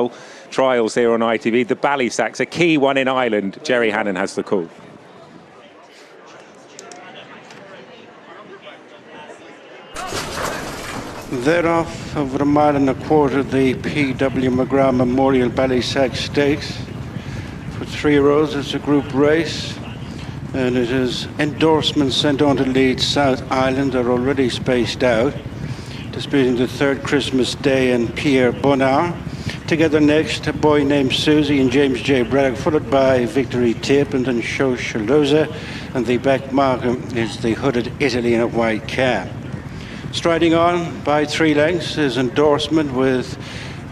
style trials here on ITV. The Ballysax, a key one in Ireland. Jerry Hannon has the call. They're off over a mile and a quarter, the P.W. McGrath Memorial Ballysax Stakes. For 3 rows, it's a group race. And it is Endorsement sent on to lead South Island. They're already spaced out. Disputing the third Christmas Day and Pierre, Bonnard. Together next, a Boy Named Susie and James J. Braddock, followed by Victory Tip and then Show Shaloza. And the back marker is the Hooded Italy in a white cap. Striding on by 3 lengths is Endorsement, with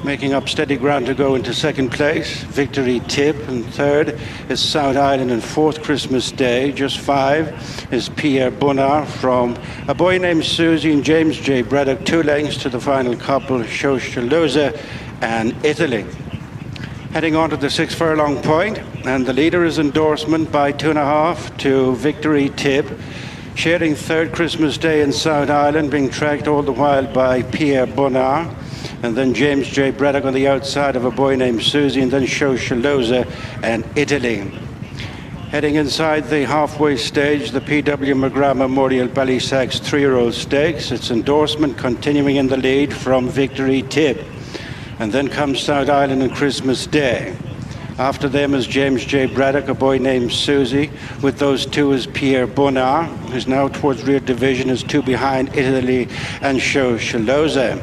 making up steady ground to go into second place. Victory Tip, and third is South Island, and fourth Christmas Day. Just 5 is Pierre, Bonnard from a Boy Named Susie and James J. Braddock. 2 lengths to the final couple, Show Shaloza and Italy. Heading on to the 6 furlong point, and the leader is Endorsement by 2.5 to Victory Tip. Sharing third Christmas Day in South Island, being tracked all the while by Pierre, Bonnard. And then James J. Braddock on the outside of a Boy Named Susie, and then Show Shaloza and Italy. Heading inside the halfway stage, the P.W. McGrath Memorial Ballysax 3-year-old stakes. It's Endorsement continuing in the lead from Victory Tip. And then comes South Island and Christmas Day. After them is James J. Braddock, a Boy Named Susie. With those 2 is Pierre, Bonnard, who's now towards rear division, is 2 behind Italy and Show Shaloza.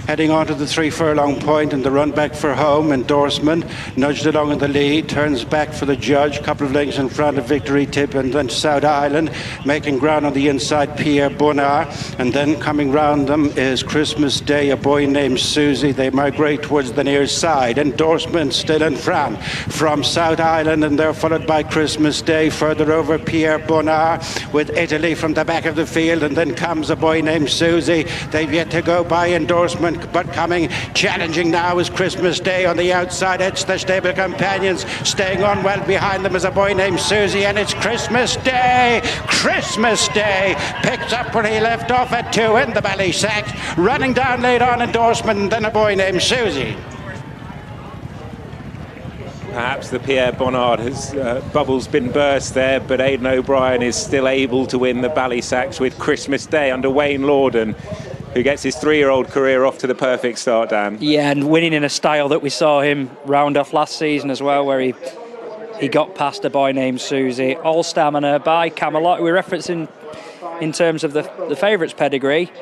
Heading on to the 3 furlong point and the run back for home, Endorsement nudged along in the lead, turns back for the judge, couple of lengths in front of Victory Tip, and then South Island making ground on the inside, Pierre, Bonnard, and then coming round them is Christmas Day, a Boy Named Susie. They migrate towards the near side. Endorsement still in front from South Island, and they're followed by Christmas Day. Further over, Pierre, Bonnard, with Italy from the back of the field, and then comes a Boy Named Susie. They've yet to go by Endorsement, but coming, challenging now is Christmas Day on the outside. It's the stable companions. Staying on well behind them is a Boy Named Susie, and it's Christmas Day. Christmas Day picks up where he left off at 2 in the Ballysax. Running down late on Endorsement, and then a Boy Named Susie. Perhaps the Pierre Bonnard bubble's been burst there, but Aidan O'Brien is still able to win the Ballysax with Christmas Day under Wayne Lordan, who gets his 3-year-old career off to the perfect start, Dan. Yeah, and winning in a style that we saw him round off last season as well, where he got past a Boy Named Susie. All stamina by Camelot. We're referencing in terms of the favourites pedigree,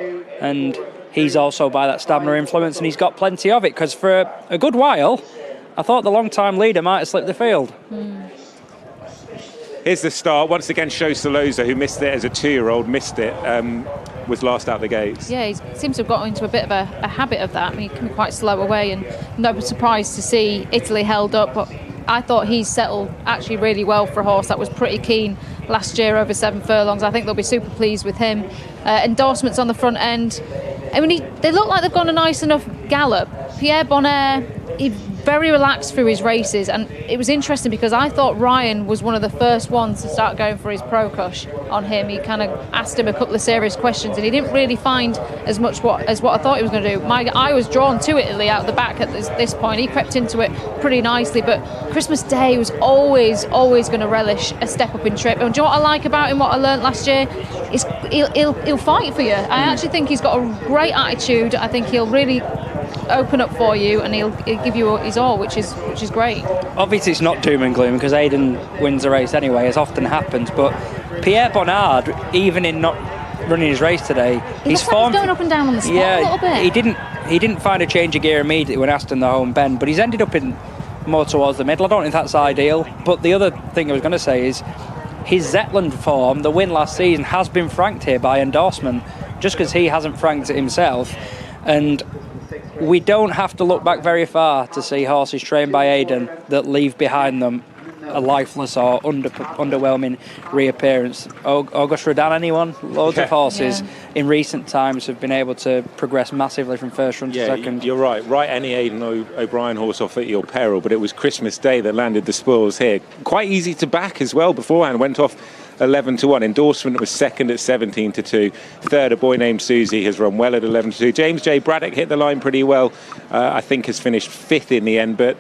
and he's also by that stamina influence, and he's got plenty of it, because for a good while I thought the long-time leader might have slipped the field. Here's the start. Once again, Show Shaloza, who missed it as a 2-year-old, missed it, was last out the gates. Yeah, he seems to have got into a bit of a habit of that. I mean, he can be quite slow away, and no surprise to see Italy held up, but I thought he settled actually really well for a horse that was pretty keen last year over 7 furlongs. I think they'll be super pleased with him. Endorsements on the front end. I mean, they look like they've gone a nice enough gallop. Pierre Bonnard, he very relaxed through his races, and it was interesting because I thought Ryan was one of the first ones to start going for his pro-cush on him. He kind of asked him a couple of serious questions, and he didn't really find as much as what I thought he was going to do. I was drawn to Italy out the back at this point. He crept into it pretty nicely, but Christmas Day was always going to relish a step up in trip. And do you know what I like about him, what I learnt last year? Is he'll fight for you. I actually think he's got a great attitude. I think he'll really open up for you, and he'll give you his all, which is great. Obviously it's not doom and gloom, because Aidan wins the race anyway, as often happens, but Pierre Bonnard, even in not running his race today, he's going up and down on the spot a little bit. He didn't find a change of gear immediately when asked in the home bend, but he's ended up in more towards the middle. I don't think that's ideal, but the other thing I was going to say is his Zetland form, the win last season, has been franked here by Endorsement, just because he hasn't franked it himself. And we don't have to look back very far to see horses trained by Aidan that leave behind them a lifeless or underwhelming reappearance. August Rodan, anyone? Loads of horses in recent times have been able to progress massively from first run to second. You're right. Write any Aidan O'Brien horse off at your peril, but it was Christmas Day that landed the spoils here. Quite easy to back as well beforehand. Went off 11-1. Endorsement was second at 17-2. Third, A Boy Named Susie, has run well at 11-2. James J. Braddock hit the line pretty well. I think has finished fifth in the end, but